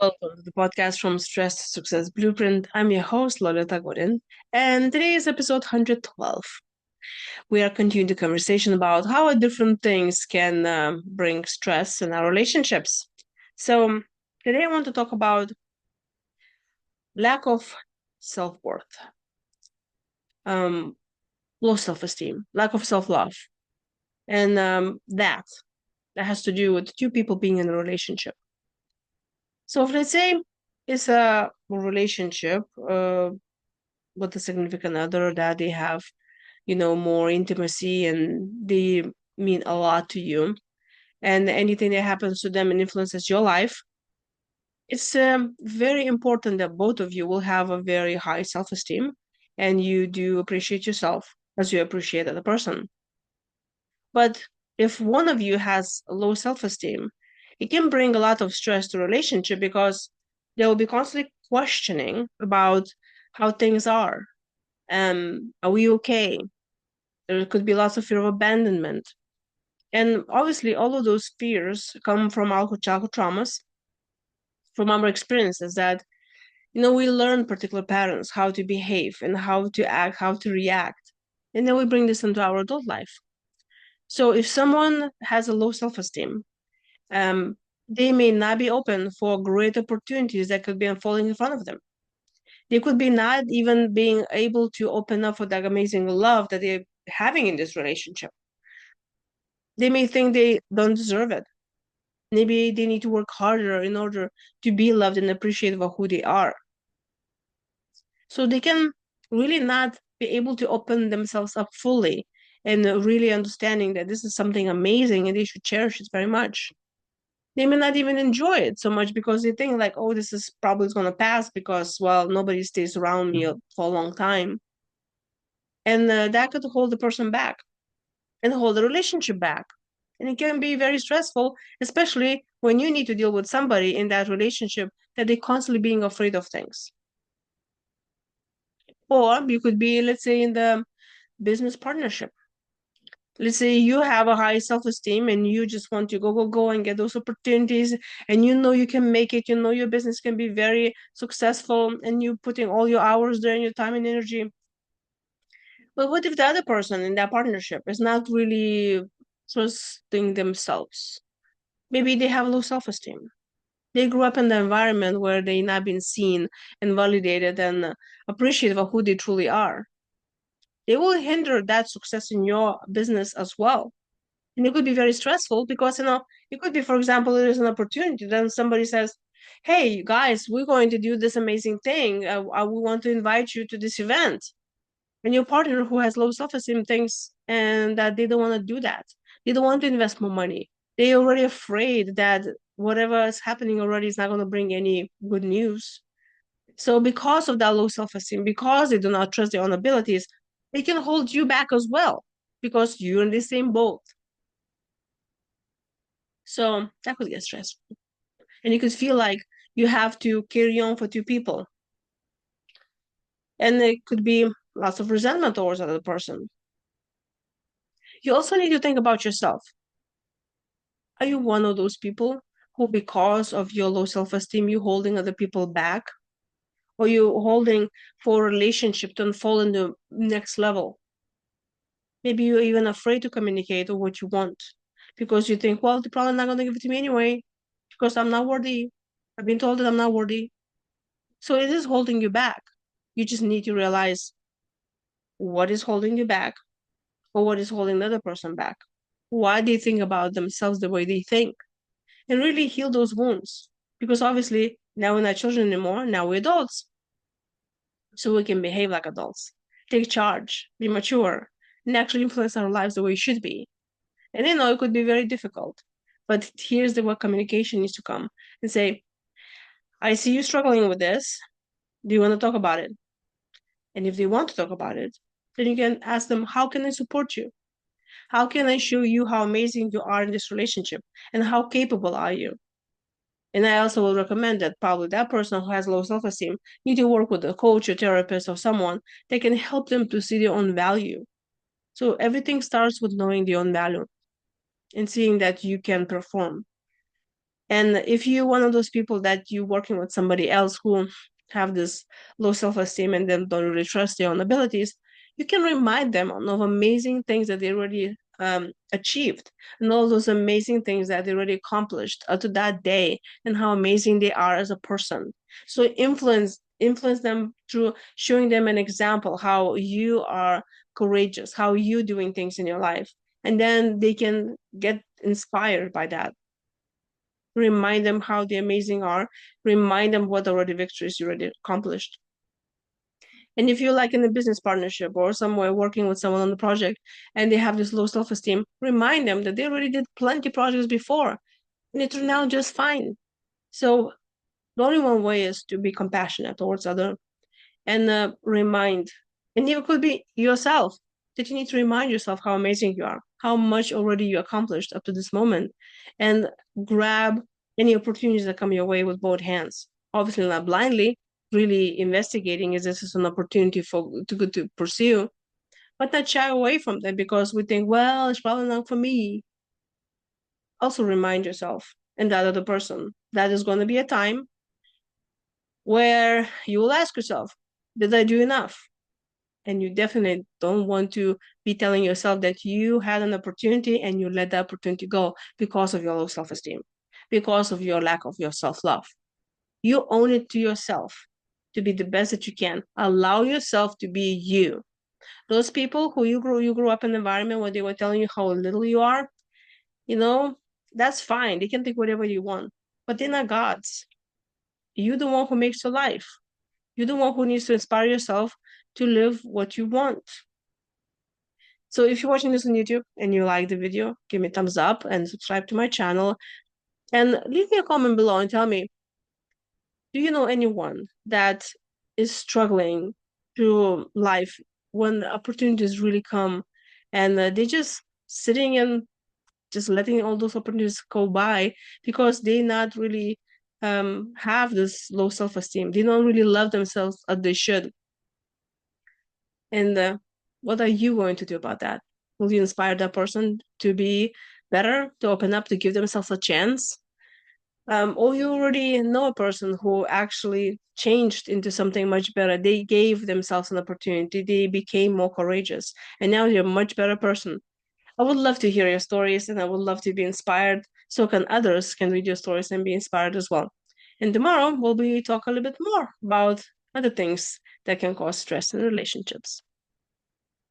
Welcome to the podcast from Stress to Success Blueprint. I'm your host, Lolita, and today is episode 112. We are continuing the conversation about how different things can bring stress in our relationships. So, today I want to talk about lack of self worth, um, low self esteem, lack of self love, and that has to do with two people being in a relationship. So, if let's say it's a relationship with a significant other that they have more intimacy and they mean a lot to you. And anything that happens to them and influences your life, it's very important that both of you will have a very high self esteem and you do appreciate yourself as you appreciate the other person. But if one of you has low self esteem, it can bring a lot of stress to relationship because they will be constantly questioning about how things are. Are we okay? There could be lots of fear of abandonment. And obviously, all of those fears come from our childhood traumas, from our experiences that, we learn particular patterns, how to behave and how to act, how to react. And then we bring this into our adult life. So if someone has a low self-esteem, um, they may not be open for great opportunities that could be unfolding in front of them. They could be not even being able to open up for that amazing love that they're having in this relationship. They may think they don't deserve it. Maybe they need to work harder in order to be loved and appreciated for who they are. So they can really not be able to open themselves up fully and really understanding that this is something amazing and they should cherish it very much. They may not even enjoy it so much because they think like, oh, this is probably going to pass because, well, nobody stays around me for a long time. And that could hold the person back and hold the relationship back. And it can be very stressful, especially when you need to deal with somebody in that relationship that they're constantly being afraid of things. Or you could be, let's say, in the business partnership. Let's say you have a high self-esteem and you just want to go and get those opportunities and you can make it, your business can be very successful and you put in all your hours there and your time and energy. But what if the other person in that partnership is not really trusting themselves? Maybe they have low self-esteem. They grew up in the environment where they not been seen and validated and appreciated of who they truly are. They will hinder that success in your business as well. And it could be very stressful because, it could be, for example, there's an opportunity. Then somebody says, hey, you guys, we're going to do this amazing thing. We want to invite you to this event. And your partner who has low self-esteem thinks and that they don't want to do that. They don't want to invest more money. They're already afraid that whatever is happening already is not going to bring any good news. So because of that low self-esteem, because they do not trust their own abilities, they can hold you back as well because you're in the same boat. So that could get stressful. And you could feel like you have to carry on for two people. And it could be lots of resentment towards another person. You also need to think about yourself. Are you one of those people who, because of your low self-esteem, you holding other people back? Or you holding for a relationship to unfold in the next level? Maybe you're even afraid to communicate what you want because you think, well, they're probably not going to give it to me anyway because I'm not worthy. I've been told that I'm not worthy. So it is holding you back. You just need to realize what is holding you back or what is holding the other person back. Why they think about themselves the way they think and really heal those wounds. Because obviously now we're not children anymore, now we're adults. So we can behave like adults, take charge, be mature, and actually influence our lives the way it should be. And it could be very difficult. But here's the where communication needs to come and say, I see you struggling with this. Do you want to talk about it? And if they want to talk about it, then you can ask them, how can I support you? How can I show you how amazing you are in this relationship? And how capable are you? And I also will recommend that probably that person who has low self-esteem need to work with a coach or therapist or someone that can help them to see their own value. So everything starts with knowing their own value and seeing that you can perform. And if you're one of those people that you're working with somebody else who have this low self-esteem and then don't really trust their own abilities, you can remind them of amazing things that they already achieved and all those amazing things that they already accomplished up to that day and how amazing they are as a person. So influence them through showing them an example how you are courageous, how you doing things in your life. And then they can get inspired by that. Remind them how the amazing are, remind them what already victories you already accomplished. And if you're like in a business partnership or somewhere working with someone on the project and they have this low self-esteem, remind them that they already did plenty projects before and it turned out just fine. So the only one way is to be compassionate towards other and remind, and it could be yourself, that you need to remind yourself how amazing you are, how much already you accomplished up to this moment, and grab any opportunities that come your way with both hands. Obviously, not blindly, really investigating is this is an opportunity for to pursue, but not shy away from them because we think, well, it's probably not for me. Also, remind yourself and that other person that is going to be a time where you will ask yourself, did I do enough? And you definitely don't want to be telling yourself that you had an opportunity and you let the opportunity go because of your low self-esteem, because of your lack of your self-love. You own it to yourself to be the best that you can. Allow yourself to be you. Those people who you grew up in an environment where they were telling you how little you are, you know, that's fine. They can think whatever you want, but they're not gods. You're the one who makes your life. You're the one who needs to inspire yourself to live what you want. So if you're watching this on YouTube and you like the video, give me a thumbs up and subscribe to my channel. And leave me a comment below and tell me, do you know anyone that is struggling through life when opportunities really come and they're just sitting and just letting all those opportunities go by because they not really have this low self-esteem. They don't really love themselves as they should. And what are you going to do about that? Will you inspire that person to be better, to open up, to give themselves a chance? Or you already know a person who actually changed into something much better. They gave themselves an opportunity. They became more courageous. And now you're a much better person. I would love to hear your stories and I would love to be inspired. So can others can read your stories and be inspired as well. And tomorrow we'll be talk a little bit more about other things that can cause stress in relationships.